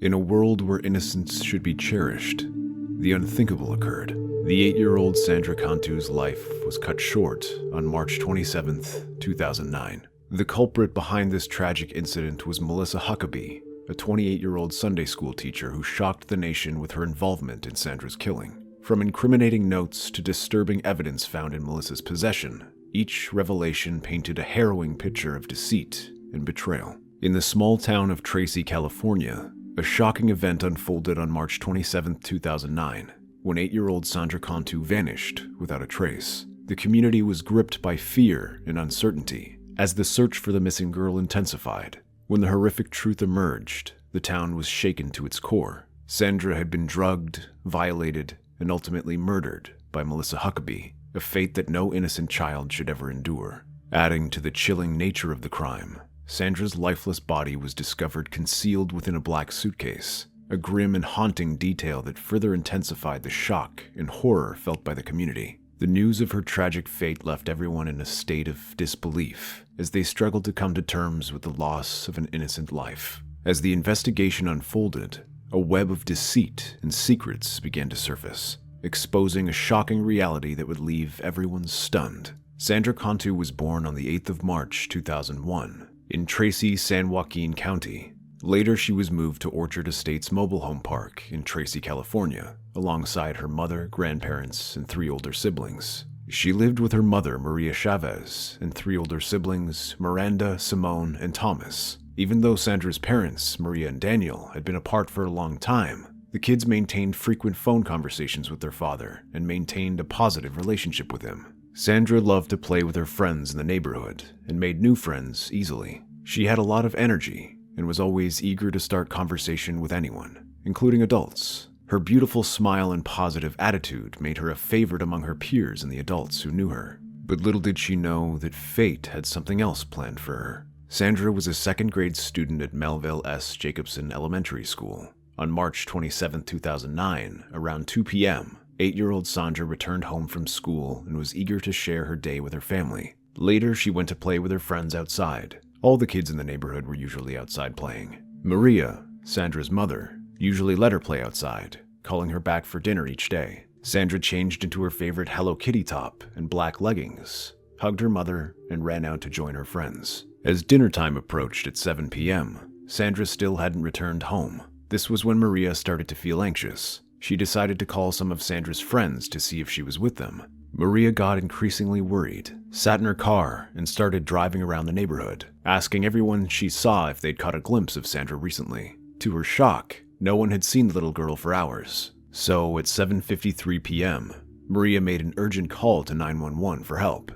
In a world where innocence should be cherished, the unthinkable occurred. The 8-year-old Sandra Cantu's life was cut short on March 27, 2009. The culprit behind this tragic incident was Melissa Huckaby, a 28-year-old Sunday school teacher who shocked the nation with her involvement in Sandra's killing. From incriminating notes to disturbing evidence found in Melissa's possession, each revelation painted a harrowing picture of deceit and betrayal. In the small town of Tracy, California, a shocking event unfolded on March 27, 2009, when 8-year-old Sandra Cantu vanished without a trace. The community was gripped by fear and uncertainty as the search for the missing girl intensified. When the horrific truth emerged, the town was shaken to its core. Sandra had been drugged, violated, and ultimately murdered by Melissa Huckaby, a fate that no innocent child should ever endure. Adding to the chilling nature of the crime, Sandra's lifeless body was discovered concealed within a black suitcase, a grim and haunting detail that further intensified the shock and horror felt by the community. The news of her tragic fate left everyone in a state of disbelief as they struggled to come to terms with the loss of an innocent life. As the investigation unfolded, a web of deceit and secrets began to surface, exposing a shocking reality that would leave everyone stunned. Sandra Cantu was born on the 8th of March 2001 in Tracy, San Joaquin County. Later, she was moved to Orchard Estates Mobile Home Park in Tracy, California, alongside her mother, grandparents, and 3 older siblings. She lived with her mother, Maria Chavez, and 3 older siblings, Miranda, Simone, and Thomas. Even though Sandra's parents, Maria and Daniel, had been apart for a long time, the kids maintained frequent phone conversations with their father and maintained a positive relationship with him. Sandra loved to play with her friends in the neighborhood and made new friends easily. She had a lot of energy and was always eager to start conversation with anyone, including adults. Her beautiful smile and positive attitude made her a favorite among her peers and the adults who knew her. But little did she know that fate had something else planned for her. Sandra was a second-grade student at Melville S. Jacobson Elementary School. On March 27, 2009, around 2 p.m., 8-year-old Sandra returned home from school and was eager to share her day with her family. Later, she went to play with her friends outside. All the kids in the neighborhood were usually outside playing. Maria, Sandra's mother, usually let her play outside, calling her back for dinner each day. Sandra changed into her favorite Hello Kitty top and black leggings, hugged her mother, and ran out to join her friends. As dinner time approached at 7 p.m., Sandra still hadn't returned home. This was when Maria started to feel anxious. She decided to call some of Sandra's friends to see if she was with them. Maria got increasingly worried, sat in her car, and started driving around the neighborhood, asking everyone she saw if they'd caught a glimpse of Sandra recently. To her shock, no one had seen the little girl for hours. So at 7:53 p.m., Maria made an urgent call to 911 for help.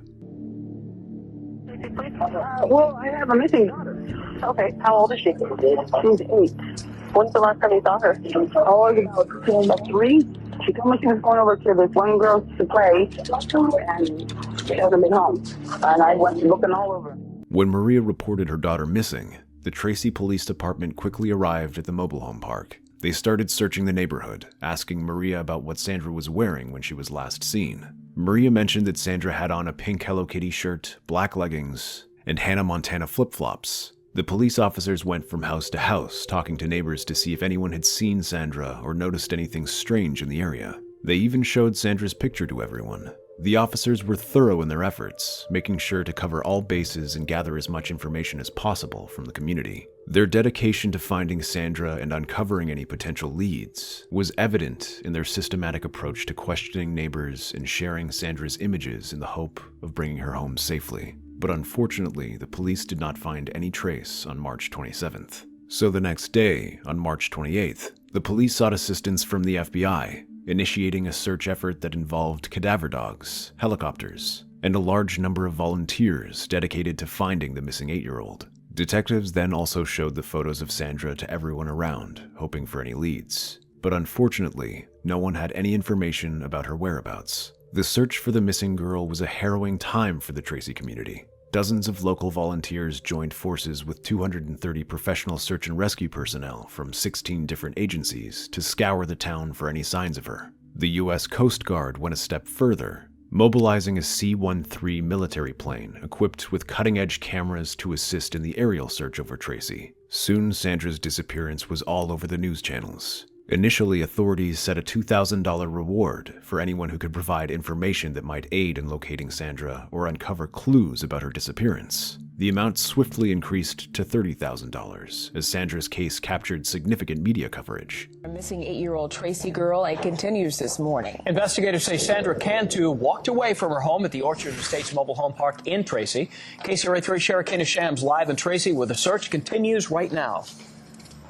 Well, I have a missing daughter. Okay, how old is she? She's 8. When's the last time you saw her? Oh, it was about 3. She told me she was going over to this one girl to play, and she hasn't been home. And I went looking all over. When Maria reported her daughter missing, the Tracy Police Department quickly arrived at the mobile home park. They started searching the neighborhood, asking Maria about what Sandra was wearing when she was last seen. Maria mentioned that Sandra had on a pink Hello Kitty shirt, black leggings, and Hannah Montana flip-flops. The police officers went from house to house, talking to neighbors to see if anyone had seen Sandra or noticed anything strange in the area. They even showed Sandra's picture to everyone. The officers were thorough in their efforts, making sure to cover all bases and gather as much information as possible from the community. Their dedication to finding Sandra and uncovering any potential leads was evident in their systematic approach to questioning neighbors and sharing Sandra's images in the hope of bringing her home safely. But unfortunately, the police did not find any trace on March 27th. So the next day, on March 28th, the police sought assistance from the FBI, initiating a search effort that involved cadaver dogs, helicopters, and a large number of volunteers dedicated to finding the missing 8-year-old. Detectives then also showed the photos of Sandra to everyone around, hoping for any leads. But unfortunately, no one had any information about her whereabouts. The search for the missing girl was a harrowing time for the Tracy community. Dozens of local volunteers joined forces with 230 professional search and rescue personnel from 16 different agencies to scour the town for any signs of her. The U.S. Coast Guard went a step further, mobilizing a C-13 military plane equipped with cutting-edge cameras to assist in the aerial search over Tracy. Soon, Sandra's disappearance was all over the news channels. Initially, authorities set a $2,000 reward for anyone who could provide information that might aid in locating Sandra or uncover clues about her disappearance. The amount swiftly increased to $30,000 as Sandra's case captured significant media coverage. A missing 8-year-old Tracy girl, it continues this morning. Investigators say Sandra Cantu walked away from her home at the Orchard Estates mobile home park in Tracy. KCRA3 Sherikina Shams live in Tracy where the search continues right now.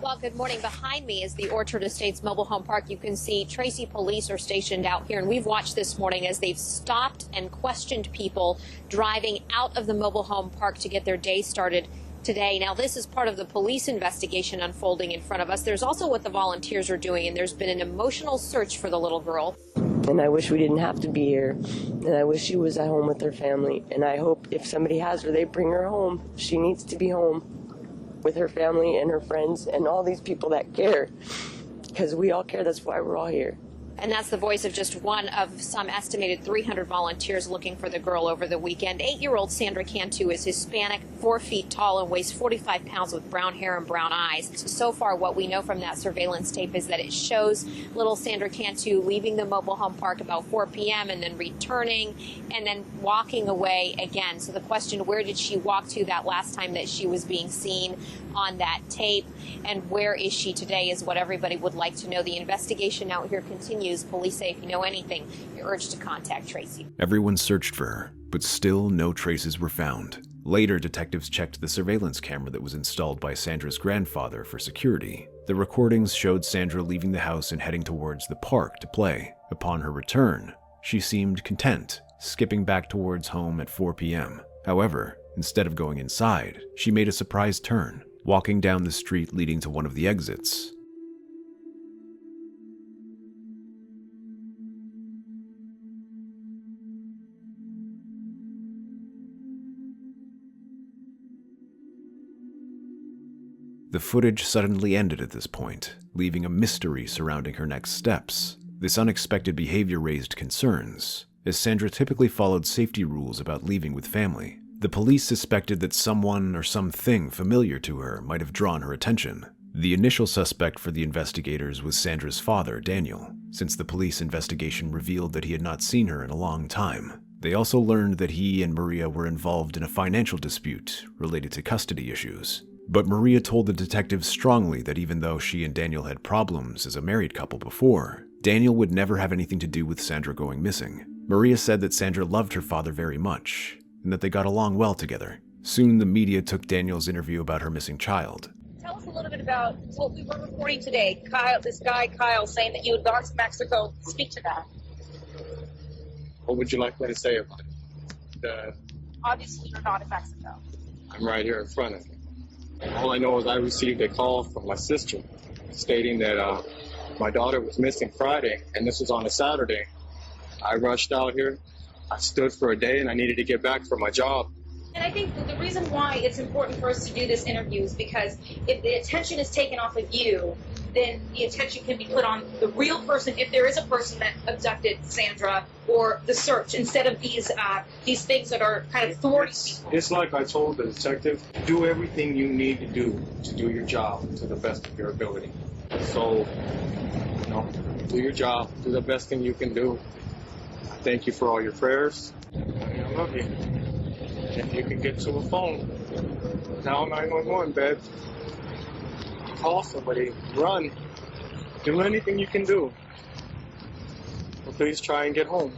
Well, good morning. Behind me is the Orchard Estates mobile home park. You can see Tracy police are stationed out here, and we've watched this morning as they've stopped and questioned people driving out of the mobile home park to get their day started today. Now, this is part of the police investigation unfolding in front of us. There's also what the volunteers are doing, and there's been an emotional search for the little girl. And I wish we didn't have to be here, and I wish she was at home with her family, and I hope if somebody has her, they bring her home. She needs to be home with her family and her friends and all these people that care, because we all care. That's why we're all here. And that's the voice of just one of some estimated 300 volunteers looking for the girl over the weekend. 8-year-old Sandra Cantu is Hispanic, 4 feet tall, and weighs 45 pounds with brown hair and brown eyes. So far, what we know from that surveillance tape is that it shows little Sandra Cantu leaving the mobile home park about 4 p.m. and then returning and then walking away again. So the question, where did she walk to that last time that she was being seen on that tape? And where is she today is what everybody would like to know. The investigation out here continues. Police say if you know anything, you're urged to contact Tracy. Everyone searched for her, but still no traces were found. Later, detectives checked the surveillance camera that was installed by Sandra's grandfather for security. The recordings showed Sandra leaving the house and heading towards the park to play. Upon her return, she seemed content, skipping back towards home at 4 p.m. However, instead of going inside, she made a surprise turn, walking down the street leading to one of the exits. The footage suddenly ended at this point, leaving a mystery surrounding her next steps. This unexpected behavior raised concerns, as Sandra typically followed safety rules about leaving with family. The police suspected that someone or something familiar to her might have drawn her attention. The initial suspect for the investigators was Sandra's father, Daniel, since the police investigation revealed that he had not seen her in a long time. They also learned that he and Maria were involved in a financial dispute related to custody issues. But Maria told the detectives strongly that even though she and Daniel had problems as a married couple before, Daniel would never have anything to do with Sandra going missing. Maria said that Sandra loved her father very much, and that they got along well together. Soon the media took Daniel's interview about her missing child. Tell us a little bit about what we were reporting today. This guy, Kyle, saying that you had gone to Mexico. Speak to that. What would you like me to say about it? Obviously, you're not in Mexico. I'm right here in front of you. All I know is I received a call from my sister stating that my daughter was missing Friday, and this was on a Saturday. I rushed out here. I stood for a day, and I needed to get back for my job. And I think that the reason why it's important for us to do this interview is because if the attention is taken off of you, then the attention can be put on the real person, if there is a person that abducted Sandra, or the search, instead of these things that are kind of thwarting people. It's like I told the detective, do everything you need to do your job to the best of your ability. So, do your job, do the best thing you can do. I thank you for all your prayers. I love you. If you can get to a phone, dial 911, babe. Call somebody, run, do anything you can do. But please try and get home.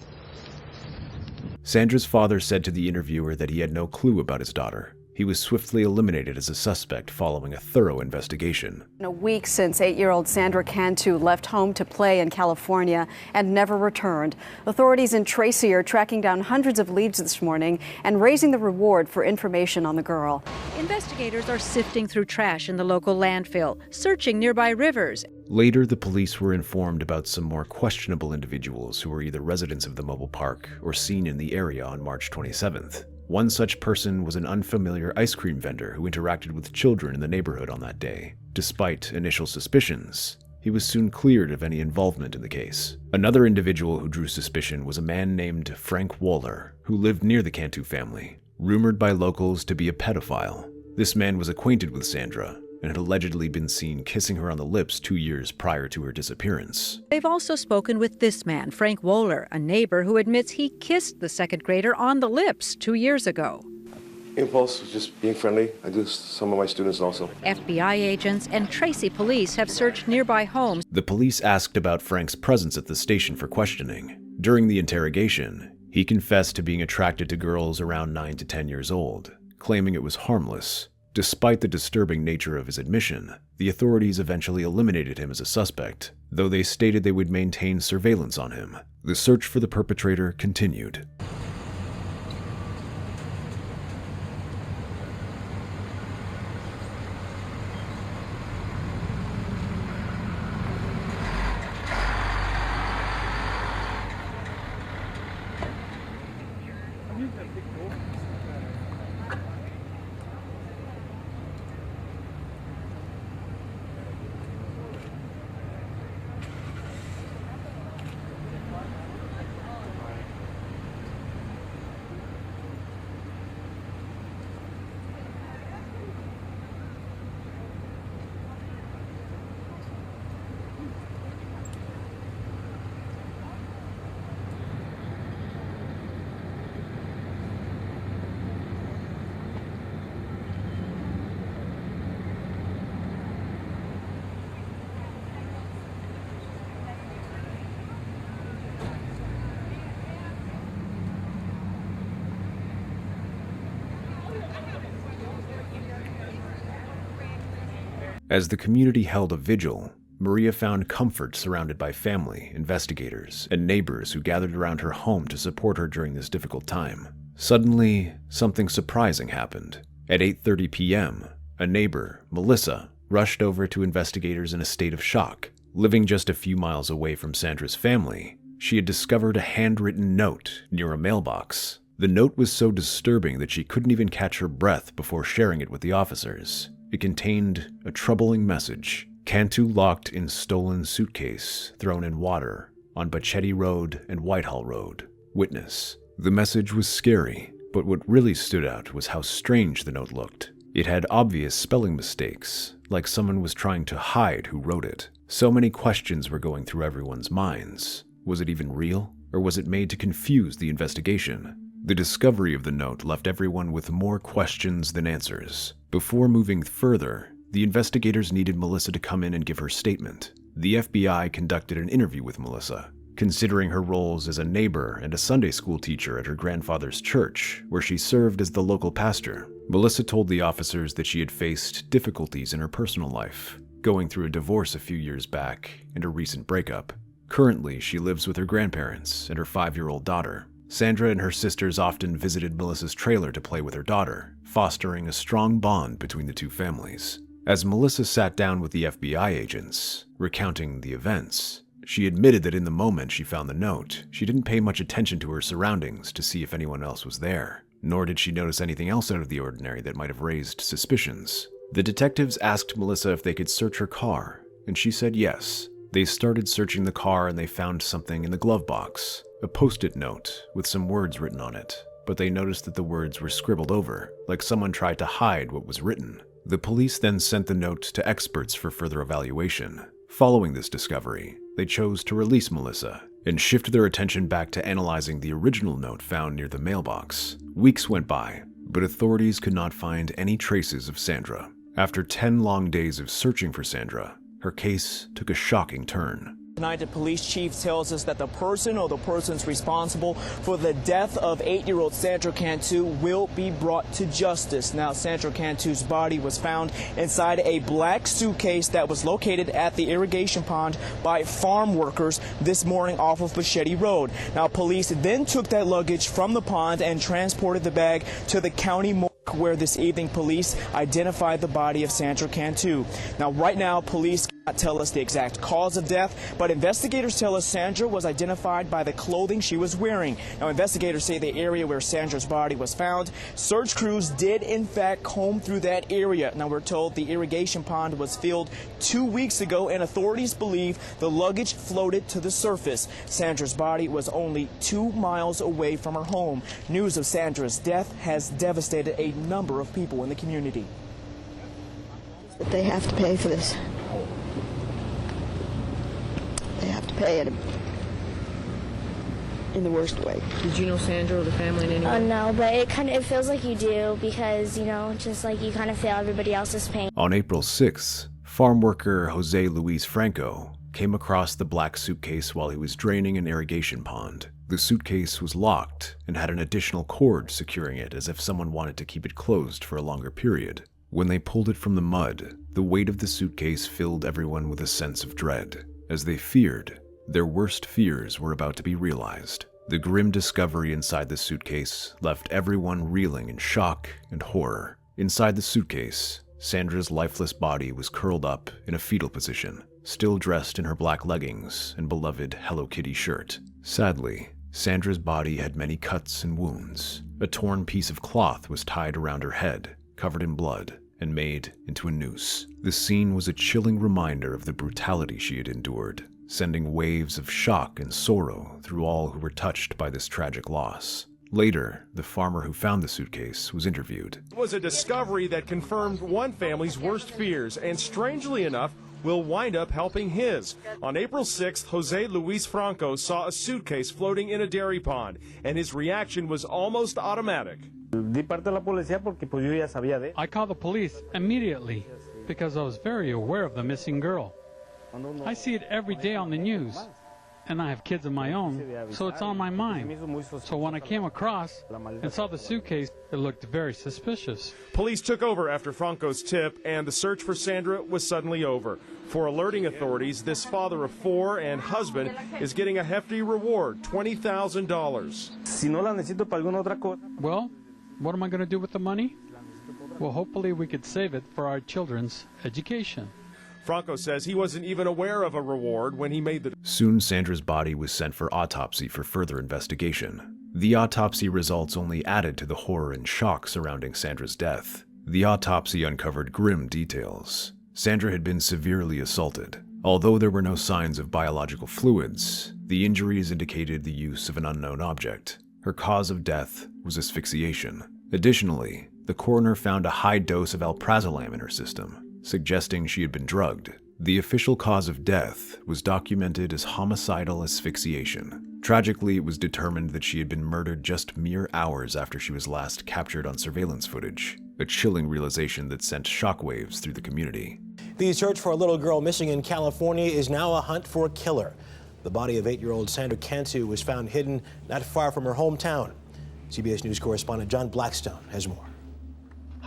Sandra's father said to the interviewer that he had no clue about his daughter. He was swiftly eliminated as a suspect following a thorough investigation. In a week since 8-year-old Sandra Cantu left home to play in California and never returned, authorities in Tracy are tracking down hundreds of leads this morning and raising the reward for information on the girl. Investigators are sifting through trash in the local landfill, searching nearby rivers. Later, the police were informed about some more questionable individuals who were either residents of the mobile park or seen in the area on March 27th. One such person was an unfamiliar ice cream vendor who interacted with children in the neighborhood on that day. Despite initial suspicions, he was soon cleared of any involvement in the case. Another individual who drew suspicion was a man named Frank Waller, who lived near the Cantu family, rumored by locals to be a pedophile. This man was acquainted with Sandra and had allegedly been seen kissing her on the lips 2 years prior to her disappearance. They've also spoken with this man, Frank Wohler, a neighbor who admits he kissed the second grader on the lips 2 years ago. Impulse, just being friendly. I do some of my students also. FBI agents and Tracy police have searched nearby homes. The police asked about Frank's presence at the station for questioning. During the interrogation, he confessed to being attracted to girls around 9 to 10 years old, claiming it was harmless. Despite the disturbing nature of his admission, the authorities eventually eliminated him as a suspect, though they stated they would maintain surveillance on him. The search for the perpetrator continued. As the community held a vigil, Maria found comfort surrounded by family, investigators, and neighbors who gathered around her home to support her during this difficult time. Suddenly, something surprising happened. At 8:30 p.m., a neighbor, Melissa, rushed over to investigators in a state of shock. Living just a few miles away from Sandra's family, she had discovered a handwritten note near a mailbox. The note was so disturbing that she couldn't even catch her breath before sharing it with the officers. It contained a troubling message. Cantu locked in stolen suitcase, thrown in water, on Bachetti Road and Whitehall Road. Witness. The message was scary, but what really stood out was how strange the note looked. It had obvious spelling mistakes, like someone was trying to hide who wrote it. So many questions were going through everyone's minds. Was it even real, or was it made to confuse the investigation? The discovery of the note left everyone with more questions than answers. Before moving further, the investigators needed Melissa to come in and give her statement. The FBI conducted an interview with Melissa, considering her roles as a neighbor and a Sunday school teacher at her grandfather's church, where she served as the local pastor. Melissa told the officers that she had faced difficulties in her personal life, going through a divorce a few years back and a recent breakup. Currently, she lives with her grandparents and her 5-year-old daughter. Sandra and her sisters often visited Melissa's trailer to play with her daughter, fostering a strong bond between the two families. As Melissa sat down with the FBI agents, recounting the events, she admitted that in the moment she found the note, she didn't pay much attention to her surroundings to see if anyone else was there, nor did she notice anything else out of the ordinary that might have raised suspicions. The detectives asked Melissa if they could search her car, and she said yes. They started searching the car and they found something in the glove box. A post-it note with some words written on it, but they noticed that the words were scribbled over, like someone tried to hide what was written. The police then sent the note to experts for further evaluation. Following this discovery, they chose to release Melissa and shift their attention back to analyzing the original note found near the mailbox. Weeks went by, but authorities could not find any traces of Sandra. After 10 long days of searching for Sandra, her case took a shocking turn. Tonight, the police chief tells us that the person or the persons responsible for the death of 8-year-old Sandra Cantu will be brought to justice. Now, Sandra Cantu's body was found inside a black suitcase that was located at the irrigation pond by farm workers this morning off of Bachetti Road. Now, police then took that luggage from the pond and transported the bag to the county morgue, where this evening police identified the body of Sandra Cantu. Now, right now, police cannot tell us the exact cause of death, but investigators tell us Sandra was identified by the clothing she was wearing. Now, investigators say the area where Sandra's body was found, search crews did in fact comb through that area. Now, we're told the irrigation pond was filled 2 weeks ago, and authorities believe the luggage floated to the surface. Sandra's body was only 2 miles away from her home. News of Sandra's death has devastated a number of people in the community. But they have to pay for this. They have to pay it in the worst way. Did you know Sandra or the family in any way? No, but it feels like you do because, you know, just like you kind of feel everybody else's pain. On April 6th, farm worker Jose Luis Franco came across the black suitcase while he was draining an irrigation pond. The suitcase was locked and had an additional cord securing it as if someone wanted to keep it closed for a longer period. When they pulled it from the mud, the weight of the suitcase filled everyone with a sense of dread, as they feared their worst fears were about to be realized. The grim discovery inside the suitcase left everyone reeling in shock and horror. Inside the suitcase, Sandra's lifeless body was curled up in a fetal position, still dressed in her black leggings and beloved Hello Kitty shirt. Sadly, Sandra's body had many cuts and wounds. A torn piece of cloth was tied around her head, covered in blood, and made into a noose. The scene was a chilling reminder of the brutality she had endured, sending waves of shock and sorrow through all who were touched by this tragic loss. Later, the farmer who found the suitcase was interviewed. It was a discovery that confirmed one family's worst fears, and strangely enough, will wind up helping his. On April 6th, Jose Luis Franco saw a suitcase floating in a dairy pond, and his reaction was almost automatic. I called the police immediately because I was very aware of the missing girl. I see it every day on the news, and I have kids of my own, so it's on my mind. So when I came across and saw the suitcase, it looked very suspicious. Police took over after Franco's tip, and the search for Sandra was suddenly over. For alerting authorities, this father of four and husband is getting a hefty reward, $20,000. Well, what am I going to do with the money? Well, hopefully we could save it for our children's education. Franco says he wasn't even aware of a reward when he made the... Soon, Sandra's body was sent for autopsy for further investigation. The autopsy results only added to the horror and shock surrounding Sandra's death. The autopsy uncovered grim details. Sandra had been severely assaulted. Although there were no signs of biological fluids, the injuries indicated the use of an unknown object. Her cause of death was asphyxiation. Additionally, the coroner found a high dose of alprazolam in her system, suggesting she had been drugged. The official cause of death was documented as homicidal asphyxiation. Tragically, it was determined that she had been murdered just mere hours after she was last captured on surveillance footage, a chilling realization that sent shockwaves through the community. The search for a little girl missing in California is now a hunt for a killer. The body of 8-year-old Sandra Cantu was found hidden not far from her hometown. CBS News correspondent John Blackstone has more.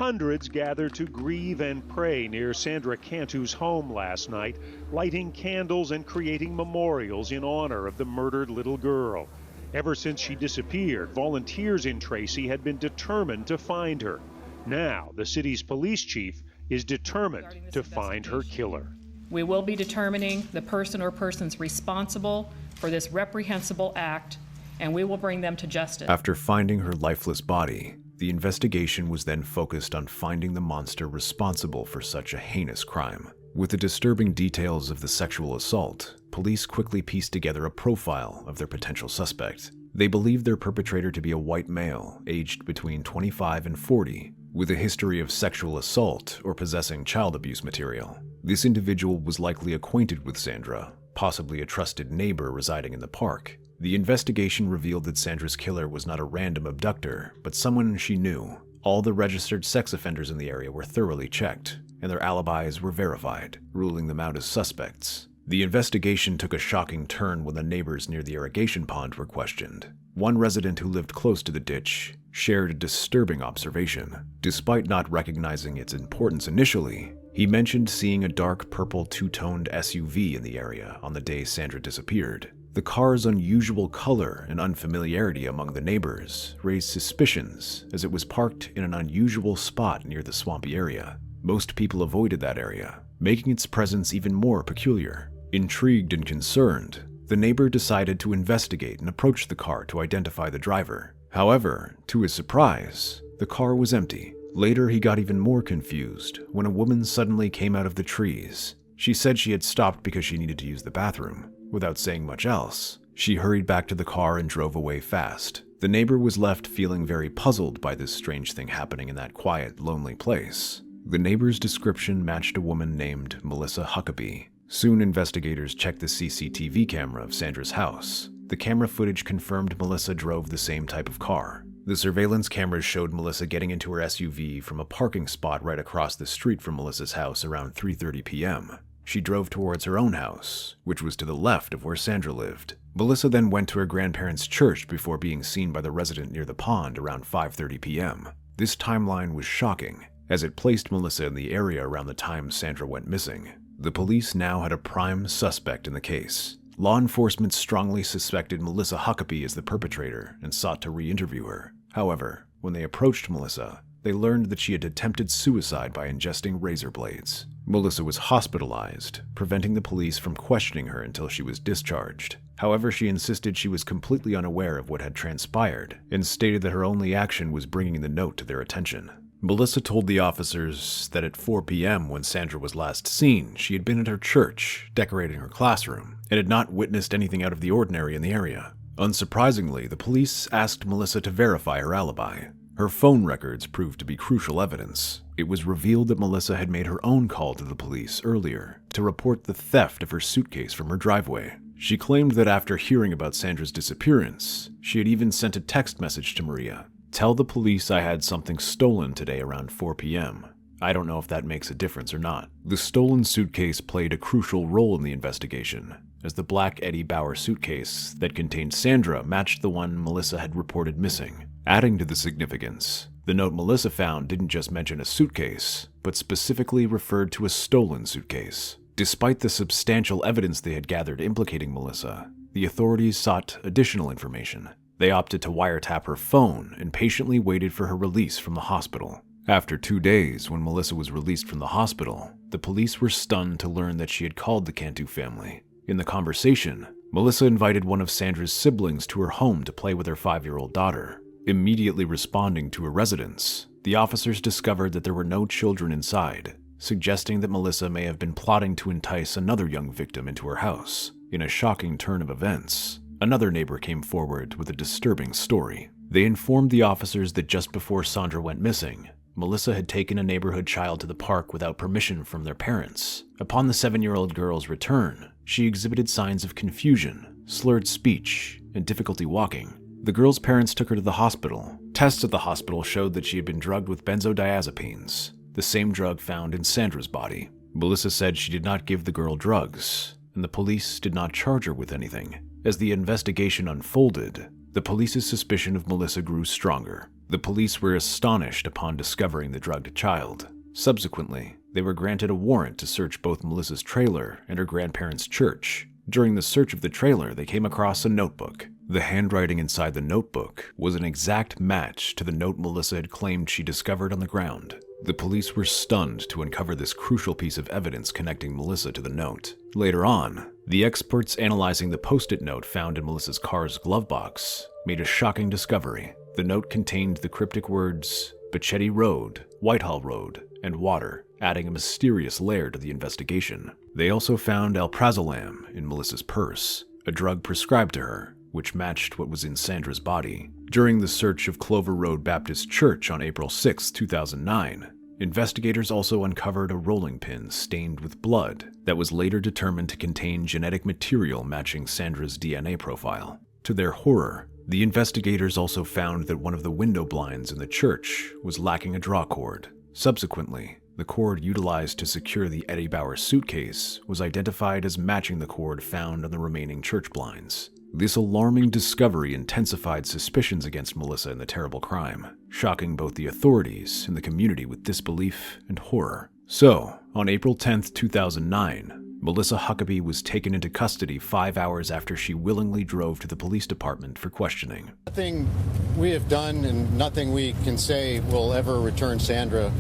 Hundreds gathered to grieve and pray near Sandra Cantu's home last night, lighting candles and creating memorials in honor of the murdered little girl. Ever since she disappeared, volunteers in Tracy had been determined to find her. Now, the city's police chief is determined to find her killer. We will be determining the person or persons responsible for this reprehensible act, and we will bring them to justice. After finding her lifeless body, the investigation was then focused on finding the monster responsible for such a heinous crime. With the disturbing details of the sexual assault, police quickly pieced together a profile of their potential suspect. They believed their perpetrator to be a white male, aged between 25 and 40, with a history of sexual assault or possessing child abuse material. This individual was likely acquainted with Sandra, possibly a trusted neighbor residing in the park. The investigation revealed that Sandra's killer was not a random abductor, but someone she knew. All the registered sex offenders in the area were thoroughly checked, and their alibis were verified, ruling them out as suspects. The investigation took a shocking turn when the neighbors near the irrigation pond were questioned. One resident who lived close to the ditch shared a disturbing observation. Despite not recognizing its importance initially, he mentioned seeing a dark purple two-toned SUV in the area on the day Sandra disappeared. The car's unusual color and unfamiliarity among the neighbors raised suspicions, as it was parked in an unusual spot near the swampy area. Most people avoided that area, making its presence even more peculiar. Intrigued and concerned, the neighbor decided to investigate and approach the car to identify the driver. However, to his surprise, the car was empty. Later, he got even more confused when a woman suddenly came out of the trees. She said she had stopped because she needed to use the bathroom. Without saying much else, she hurried back to the car and drove away fast. The neighbor was left feeling very puzzled by this strange thing happening in that quiet, lonely place. The neighbor's description matched a woman named Melissa Huckaby. Soon, investigators checked the CCTV camera of Sandra's house. The camera footage confirmed Melissa drove the same type of car. The surveillance cameras showed Melissa getting into her SUV from a parking spot right across the street from Melissa's house around 3:30 p.m. She drove towards her own house, which was to the left of where Sandra lived. Melissa then went to her grandparents' church before being seen by the resident near the pond around 5:30 p.m. This timeline was shocking, as it placed Melissa in the area around the time Sandra went missing. The police now had a prime suspect in the case. Law enforcement strongly suspected Melissa Huckaby as the perpetrator and sought to re-interview her. However, when they approached Melissa, they learned that she had attempted suicide by ingesting razor blades. Melissa was hospitalized, preventing the police from questioning her until she was discharged. However, she insisted she was completely unaware of what had transpired and stated that her only action was bringing the note to their attention. Melissa told the officers that at 4 p.m. when Sandra was last seen, she had been at her church, decorating her classroom, and had not witnessed anything out of the ordinary in the area. Unsurprisingly, the police asked Melissa to verify her alibi. Her phone records proved to be crucial evidence. It was revealed that Melissa had made her own call to the police earlier to report the theft of her suitcase from her driveway. She claimed that after hearing about Sandra's disappearance, she had even sent a text message to Maria. "Tell the police I had something stolen today around 4 p.m. I don't know if that makes a difference or not." The stolen suitcase played a crucial role in the investigation, as the black Eddie Bauer suitcase that contained Sandra matched the one Melissa had reported missing. Adding to the significance, the note Melissa found didn't just mention a suitcase, but specifically referred to a stolen suitcase. Despite the substantial evidence they had gathered implicating Melissa, the authorities sought additional information. They opted to wiretap her phone and patiently waited for her release from the hospital. After 2 days, when Melissa was released from the hospital, the police were stunned to learn that she had called the Cantu family. In the conversation, Melissa invited one of Sandra's siblings to her home to play with her 5-year-old daughter. Immediately responding to her residence, the officers discovered that there were no children inside, suggesting that Melissa may have been plotting to entice another young victim into her house. In a shocking turn of events, another neighbor came forward with a disturbing story. They informed the officers that just before Sandra went missing, Melissa had taken a neighborhood child to the park without permission from their parents. Upon the 7-year-old girl's return, she exhibited signs of confusion, slurred speech, and difficulty walking. The girl's parents took her to the hospital. Tests at the hospital showed that she had been drugged with benzodiazepines, the same drug found in Sandra's body. Melissa said she did not give the girl drugs, and the police did not charge her with anything. As the investigation unfolded, the police's suspicion of Melissa grew stronger. The police were astonished upon discovering the drugged child. Subsequently, they were granted a warrant to search both Melissa's trailer and her grandparents' church. During the search of the trailer, they came across a notebook. The handwriting inside the notebook was an exact match to the note Melissa had claimed she discovered on the ground. The police were stunned to uncover this crucial piece of evidence connecting Melissa to the note. Later on, the experts analyzing the post-it note found in Melissa's car's glove box made a shocking discovery. The note contained the cryptic words, Bachetti Road, Whitehall Road, and water, adding a mysterious layer to the investigation. They also found alprazolam in Melissa's purse, a drug prescribed to her, which matched what was in Sandra's body. During the search of Clover Road Baptist Church on April 6, 2009, investigators also uncovered a rolling pin stained with blood that was later determined to contain genetic material matching Sandra's DNA profile. To their horror, the investigators also found that one of the window blinds in the church was lacking a draw cord. Subsequently, the cord utilized to secure the Eddie Bauer suitcase was identified as matching the cord found on the remaining church blinds. This alarming discovery intensified suspicions against Melissa in the terrible crime, shocking both the authorities and the community with disbelief and horror. So, on April 10, 2009, Melissa Huckaby was taken into custody 5 hours after she willingly drove to the police department for questioning. Nothing we have done and nothing we can say will ever return Sandra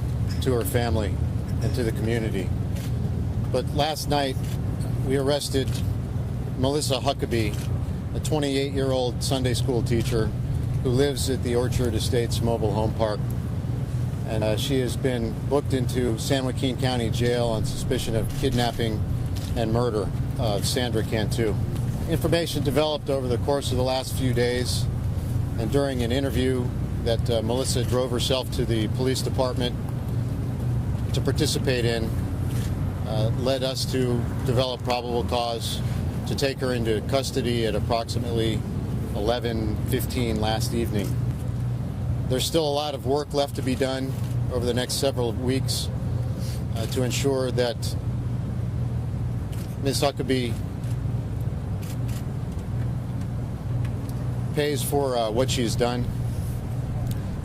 to her family and to the community. But last night, we arrested Melissa Huckaby, a 28-year-old Sunday school teacher who lives at the Orchard Estates Mobile Home Park. And she has been booked into San Joaquin County Jail on suspicion of kidnapping and murder of Sandra Cantu. Information developed over the course of the last few days and during an interview that Melissa drove herself to the police department to participate in led us to develop probable cause to take her into custody at approximately 11:15 last evening. There's still a lot of work left to be done over the next several weeks to ensure that Ms. Huckaby pays for what she's done.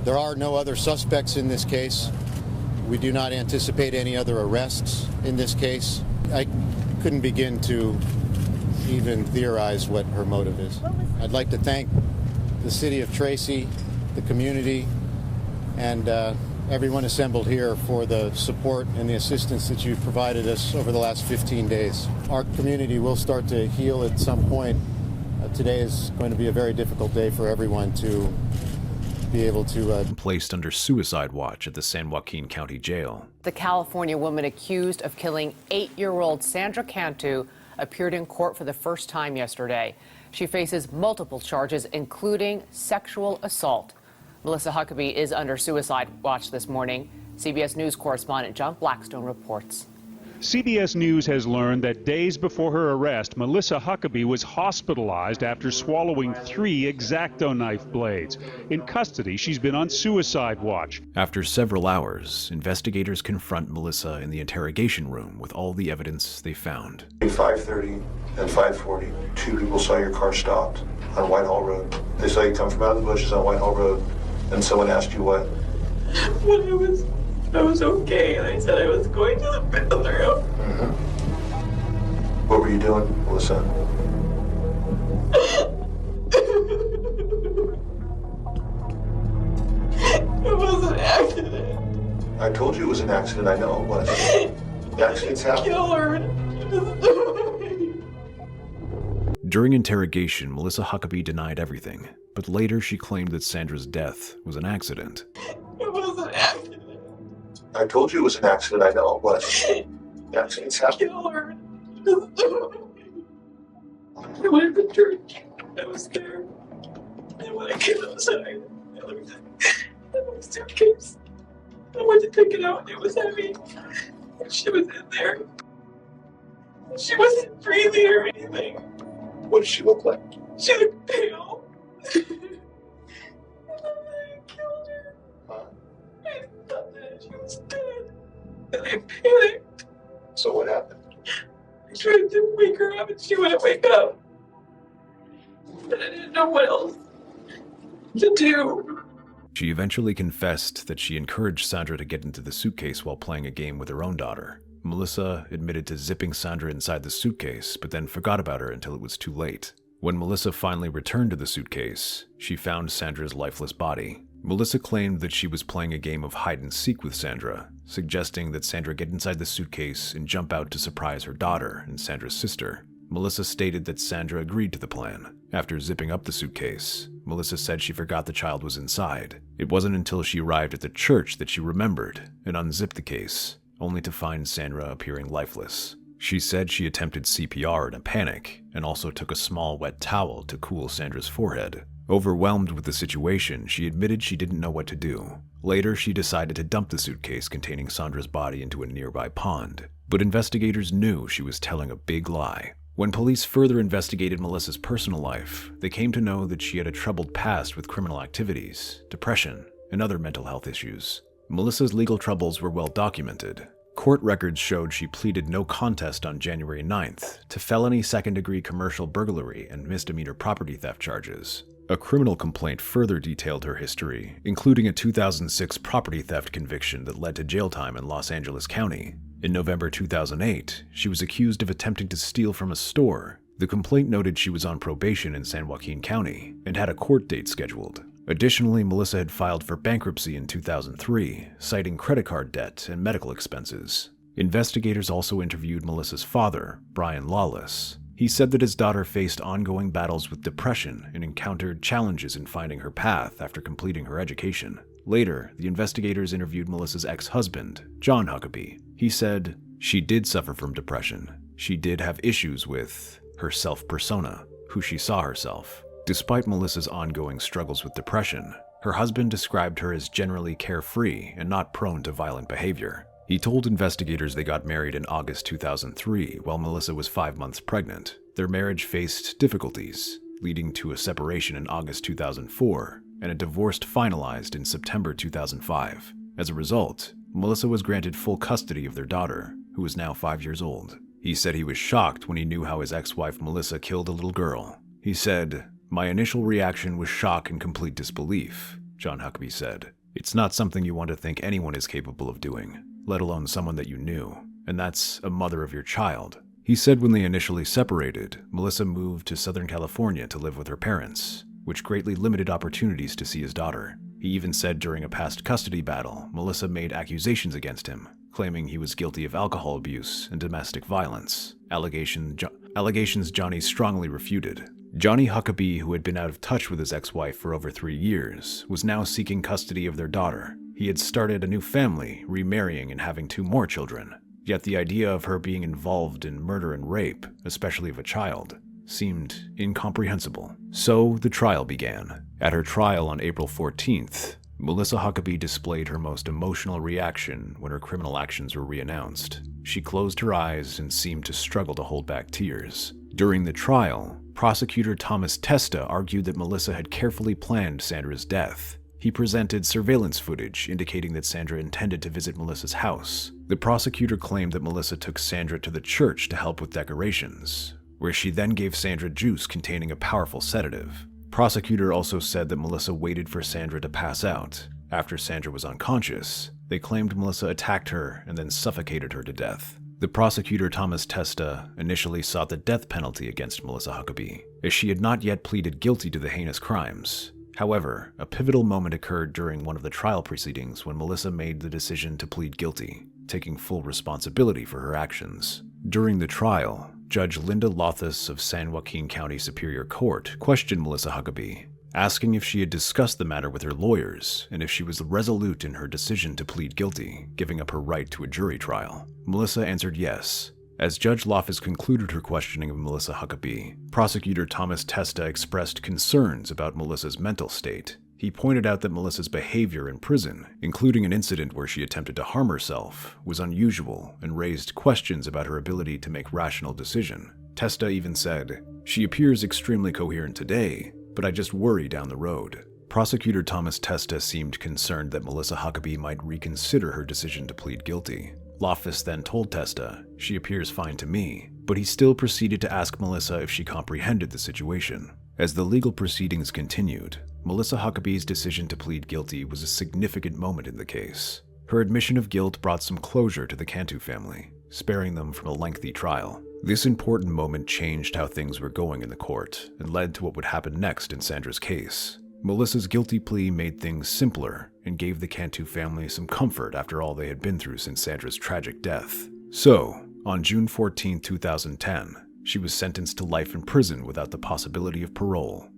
There are no other suspects in this case. We do not anticipate any other arrests in this case. I couldn't begin to even theorize what her motive is. I'd like to thank the city of Tracy, the community, and everyone assembled here for the support and the assistance that you've provided us over the last 15 days. Our community will start to heal at some point. Today is going to be a very difficult day for everyone to be able to... Placed under suicide watch at the San Joaquin County Jail. The California woman accused of killing 8-year-old Sandra Cantu appeared in court for the first time yesterday. She faces multiple charges, including sexual assault. Melissa Huckaby is under suicide watch this morning. CBS News correspondent John Blackstone reports. CBS News has learned that days before her arrest, Melissa Huckaby was hospitalized after swallowing 3 X-Acto knife blades. In custody, she's been on suicide watch. After several hours, investigators confront Melissa in the interrogation room with all the evidence they found. At 5:30 and 5:40, 2 people saw your car stopped on Whitehall Road. They saw you come from out of the bushes on Whitehall Road, and someone asked you what? When I was okay, and I said I was going to the bathroom. Mm-hmm. What were you doing, Melissa? It was an accident. I told you it was an accident. I know it was. Accidents happen. Killer. During interrogation, Melissa Huckaby denied everything, but later she claimed that Sandra's death was an accident. It was an accident. I told you it was an accident. I know it was. Accidents happen. Killer. I went to church. I was there. And when I came outside, I looked at my suitcase. I went to take it out and it was heavy. And she was in there. She wasn't breathing or anything. What did she look like? She looked pale. And I killed her. I thought that she was dead. And I panicked. So what happened? I tried to wake her up and she wouldn't wake up. And I didn't know what else to do. She eventually confessed that she encouraged Sandra to get into the suitcase while playing a game with her own daughter. Melissa admitted to zipping Sandra inside the suitcase, but then forgot about her until it was too late. When Melissa finally returned to the suitcase, she found Sandra's lifeless body. Melissa claimed that she was playing a game of hide-and-seek with Sandra, suggesting that Sandra get inside the suitcase and jump out to surprise her daughter and Sandra's sister. Melissa stated that Sandra agreed to the plan. After zipping up the suitcase, Melissa said she forgot the child was inside. It wasn't until she arrived at the church that she remembered and unzipped the case, only to find Sandra appearing lifeless. She said she attempted CPR in a panic and also took a small wet towel to cool Sandra's forehead. Overwhelmed with the situation, she admitted she didn't know what to do. Later, she decided to dump the suitcase containing Sandra's body into a nearby pond. But investigators knew she was telling a big lie. When police further investigated Melissa's personal life, they came to know that she had a troubled past with criminal activities, depression, and other mental health issues. Melissa's legal troubles were well documented. Court records showed she pleaded no contest on January 9th to felony second-degree commercial burglary and misdemeanor property theft charges. A criminal complaint further detailed her history, including a 2006 property theft conviction that led to jail time in Los Angeles County. In November 2008, she was accused of attempting to steal from a store. The complaint noted she was on probation in San Joaquin County and had a court date scheduled. Additionally, Melissa had filed for bankruptcy in 2003, citing credit card debt and medical expenses. Investigators also interviewed Melissa's father, Brian Lawless. He said that his daughter faced ongoing battles with depression and encountered challenges in finding her path after completing her education. Later, the investigators interviewed Melissa's ex-husband, John Huckaby. He said she did suffer from depression. She did have issues with her self-persona, who she saw herself. Despite Melissa's ongoing struggles with depression, her husband described her as generally carefree and not prone to violent behavior. He told investigators they got married in August 2003 while Melissa was 5 months pregnant. Their marriage faced difficulties, leading to a separation in August 2004 and a divorce finalized in September 2005. As a result, Melissa was granted full custody of their daughter, who is now 5 years old. He said he was shocked when he knew how his ex-wife Melissa killed a little girl. He said, "My initial reaction was shock and complete disbelief," John Huckaby said. "It's not something you want to think anyone is capable of doing, let alone someone that you knew, and that's a mother of your child." He said when they initially separated, Melissa moved to Southern California to live with her parents, which greatly limited opportunities to see his daughter. He even said during a past custody battle, Melissa made accusations against him, claiming he was guilty of alcohol abuse and domestic violence, allegations Johnny strongly refuted. Johnny Huckaby, who had been out of touch with his ex-wife for over 3 years, was now seeking custody of their daughter. He had started a new family, remarrying and having 2 more children. Yet the idea of her being involved in murder and rape, especially of a child, seemed incomprehensible. So the trial began. At her trial on April 14th, Melissa Huckaby displayed her most emotional reaction when her criminal actions were reannounced. She closed her eyes and seemed to struggle to hold back tears. During the trial, prosecutor Thomas Testa argued that Melissa had carefully planned Sandra's death. He presented surveillance footage indicating that Sandra intended to visit Melissa's house. The prosecutor claimed that Melissa took Sandra to the church to help with decorations, where she then gave Sandra juice containing a powerful sedative. Prosecutor also said that Melissa waited for Sandra to pass out. After Sandra was unconscious, they claimed Melissa attacked her and then suffocated her to death. The prosecutor Thomas Testa initially sought the death penalty against Melissa Huckaby, as she had not yet pleaded guilty to the heinous crimes. However, a pivotal moment occurred during one of the trial proceedings when Melissa made the decision to plead guilty, taking full responsibility for her actions. During the trial, Judge Linda Lothus of San Joaquin County Superior Court questioned Melissa Huckaby, asking if she had discussed the matter with her lawyers and if she was resolute in her decision to plead guilty, giving up her right to a jury trial. Melissa answered yes. As Judge Lothus concluded her questioning of Melissa Huckaby, prosecutor Thomas Testa expressed concerns about Melissa's mental state. He pointed out that Melissa's behavior in prison, including an incident where she attempted to harm herself, was unusual and raised questions about her ability to make rational decisions. Testa even said, "She appears extremely coherent today, but I just worry down the road." Prosecutor Thomas Testa seemed concerned that Melissa Huckaby might reconsider her decision to plead guilty. Lothus then told Testa, "She appears fine to me," but he still proceeded to ask Melissa if she comprehended the situation. As the legal proceedings continued, Melissa Huckaby's decision to plead guilty was a significant moment in the case. Her admission of guilt brought some closure to the Cantu family, sparing them from a lengthy trial. This important moment changed how things were going in the court and led to what would happen next in Sandra's case. Melissa's guilty plea made things simpler and gave the Cantu family some comfort after all they had been through since Sandra's tragic death. So, on June 14, 2010, she was sentenced to life in prison without the possibility of parole.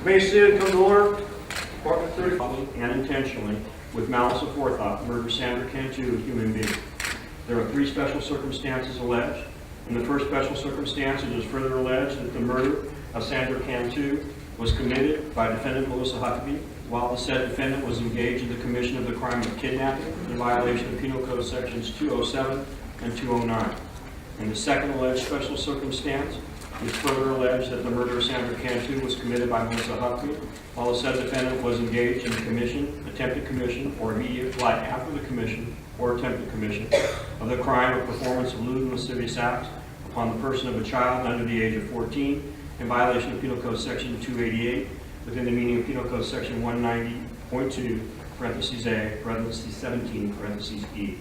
May sit, come to order. Department 30, and intentionally, with malice aforethought, murder Sandra Cantu, a human being. There are 3 special circumstances alleged. In the first special circumstance, it is further alleged that the murder of Sandra Cantu was committed by defendant Melissa Huckaby while the said defendant was engaged in the commission of the crime of kidnapping in violation of Penal Code Sections 207 and 209. In the second alleged special circumstance, it is further alleged that the murder of Sandra Cantu was committed by Melissa Huckaby while the said defendant was engaged in the commission, attempted commission, or immediate flight after the commission or attempted commission of the crime of performance of lewd and lascivious acts upon the person of a child under the age of 14 in violation of Penal Code Section 288 within the meaning of Penal Code Section 190.2, parentheses A, parentheses 17, parentheses E.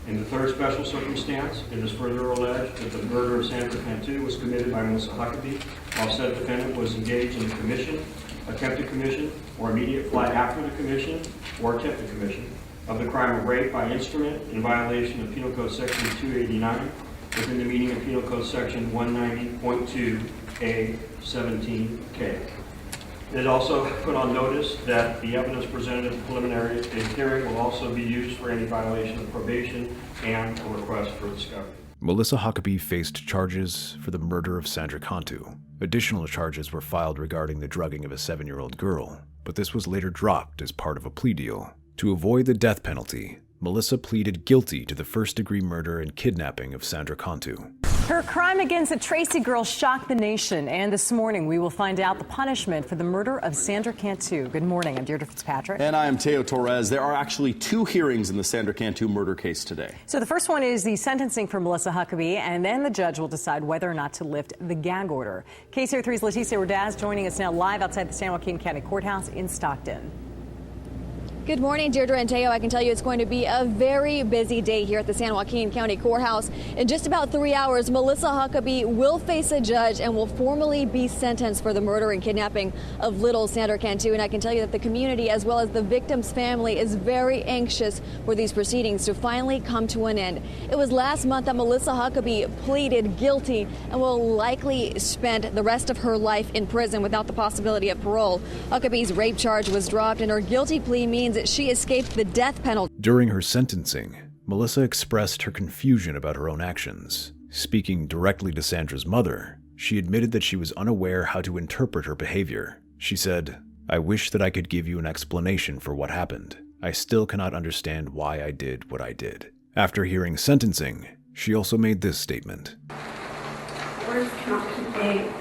In the third special circumstance, it is further alleged that the murder of Sandra Cantu was committed by Melissa Huckaby while said defendant was engaged in the commission, attempted commission, or immediate flight after the commission or attempted commission of the crime of rape by instrument in violation of Penal Code Section 289 within the meaning of Penal Code Section 190.2A17K. It is also put on notice that the evidence presented at the preliminary hearing will also be used for any violation of probation and a request for discovery. Melissa Huckaby faced charges for the murder of Sandra Cantu, Additional charges were filed regarding the drugging of a 7-year-old girl, but this was later dropped as part of a plea deal. To avoid the death penalty, Melissa pleaded guilty to the first-degree murder and kidnapping of Sandra Cantu. Her crime against a Tracy girl shocked the nation, and this morning we will find out the punishment for the murder of Sandra Cantu. Good morning, I'm Deirdre Fitzpatrick. And I am Teo Torres. There are actually 2 hearings in the Sandra Cantu murder case today. So the first one is the sentencing for Melissa Huckaby, and then the judge will decide whether or not to lift the gag order. KCR3's Leticia Rodaz joining us now live outside the San Joaquin County Courthouse in Stockton. Good morning, Deirdre and Teo. I can tell you it's going to be a very busy day here at the San Joaquin County Courthouse. In just about 3 hours, Melissa Huckaby will face a judge and will formally be sentenced for the murder and kidnapping of little Sandra Cantu. And I can tell you that the community, as well as the victim's family, is very anxious for these proceedings to finally come to an end. It was last month that Melissa Huckaby pleaded guilty and will likely spend the rest of her life in prison without the possibility of parole. Huckaby's rape charge was dropped, and her guilty plea means that she escaped the death penalty. During her sentencing, Melissa expressed her confusion about her own actions. Speaking directly to Sandra's mother, she admitted that she was unaware how to interpret her behavior. She said, "I wish that I could give you an explanation for what happened. I still cannot understand why I did what I did." After hearing sentencing, she also made this statement. Words cannot convey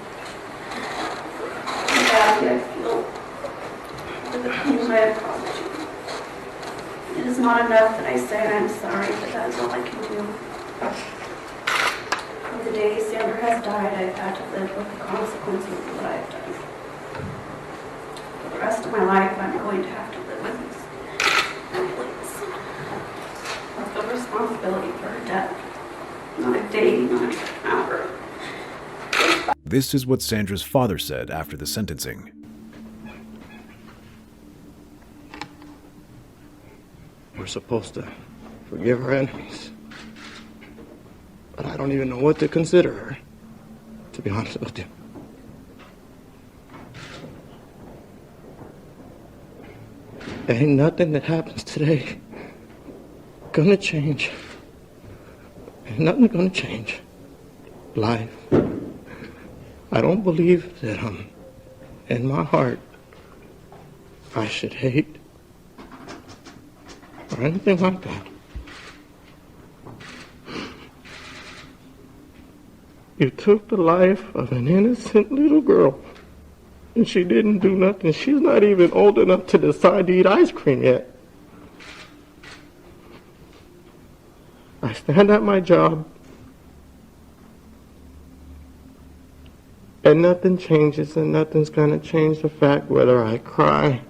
how badly I feel for the things I have caused you. It is not enough that I say I'm sorry, but that is all I can do. From the day Sandra has died, I've had to live with the consequences of what I've done. For the rest of my life, I'm going to have to live with this. I feel responsibility for her death. Not a day, not an hour. This is what Sandra's father said after the sentencing. We're supposed to forgive our enemies. But I don't even know what to consider her, to be honest with you. There ain't nothing that happens today gonna change. Ain't nothing gonna change life. I don't believe that in my heart, I should hate or anything like that. You took the life of an innocent little girl, and she didn't do nothing. She's not even old enough to decide to eat ice cream yet. I stand at my job, and nothing changes, and nothing's gonna change the fact whether I cry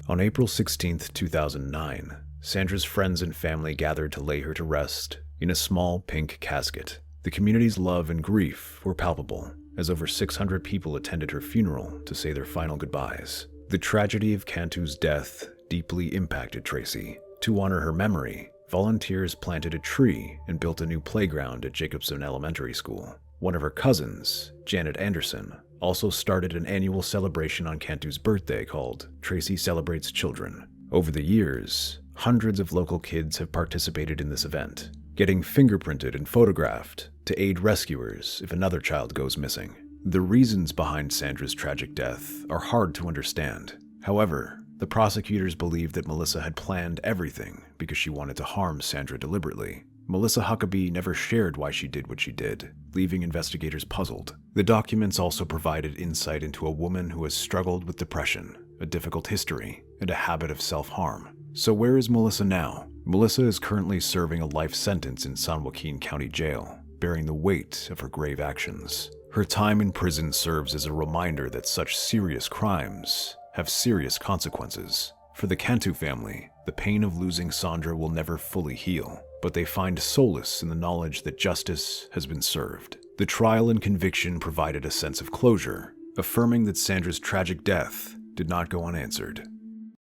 On April 16, 2009, Sandra's friends and family gathered to lay her to rest in a small pink casket. The community's love and grief were palpable, as over 600 people attended her funeral to say their final goodbyes. The tragedy of Cantu's death deeply impacted Tracy. To honor her memory, volunteers planted a tree and built a new playground at Jacobson Elementary School. One of her cousins, Janet Anderson, also started an annual celebration on Cantu's birthday called Tracy Celebrates Children. Over the years, hundreds of local kids have participated in this event, getting fingerprinted and photographed to aid rescuers if another child goes missing. The reasons behind Sandra's tragic death are hard to understand. However, the prosecutors believe that Melissa had planned everything because she wanted to harm Sandra deliberately. Melissa Huckaby never shared why she did what she did, leaving investigators puzzled. The documents also provided insight into a woman who has struggled with depression, a difficult history, and a habit of self-harm. So where is Melissa now? Melissa is currently serving a life sentence in San Joaquin County Jail, bearing the weight of her grave actions. Her time in prison serves as a reminder that such serious crimes have serious consequences. For the Cantu family, the pain of losing Sandra will never fully heal, but they find solace in the knowledge that justice has been served. The trial and conviction provided a sense of closure, affirming that Sandra's tragic death did not go unanswered.